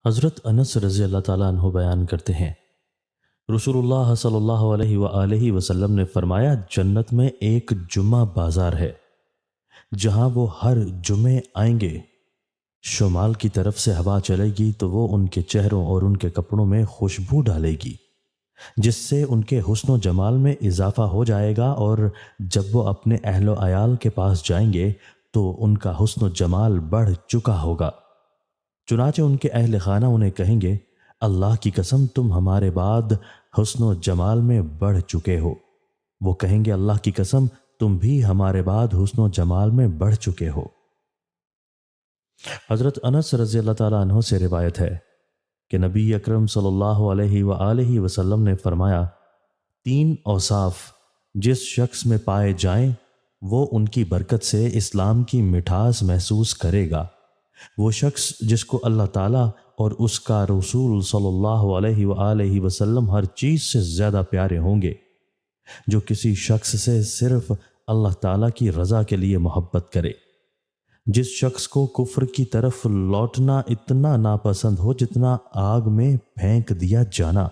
حضرت انس رضی اللہ تعالیٰ عنہ بیان کرتے ہیں، رسول اللہ صلی اللہ علیہ وآلہ وسلم نے فرمایا، جنت میں ایک جمعہ بازار ہے جہاں وہ ہر جمعے آئیں گے۔ شمال کی طرف سے ہوا چلے گی تو وہ ان کے چہروں اور ان کے کپڑوں میں خوشبو ڈالے گی، جس سے ان کے حسن و جمال میں اضافہ ہو جائے گا، اور جب وہ اپنے اہل و عیال کے پاس جائیں گے تو ان کا حسن و جمال بڑھ چکا ہوگا۔ چنانچہ ان کے اہل خانہ انہیں کہیں گے، اللہ کی قسم تم ہمارے بعد حسن و جمال میں بڑھ چکے ہو۔ وہ کہیں گے، اللہ کی قسم تم بھی ہمارے بعد حسن و جمال میں بڑھ چکے ہو۔ حضرت انس رضی اللہ تعالیٰ عنہ سے روایت ہے کہ نبی اکرم صلی اللہ علیہ وآلہ وسلم نے فرمایا، تین اوصاف جس شخص میں پائے جائیں وہ ان کی برکت سے اسلام کی مٹھاس محسوس کرے گا۔ وہ شخص جس کو اللہ تعالیٰ اور اس کا رسول صلی اللہ علیہ وآلہ وسلم ہر چیز سے زیادہ پیارے ہوں گے، جو کسی شخص سے صرف اللہ تعالیٰ کی رضا کے لیے محبت کرے، جس شخص کو کفر کی طرف لوٹنا اتنا ناپسند ہو جتنا آگ میں پھینک دیا جانا،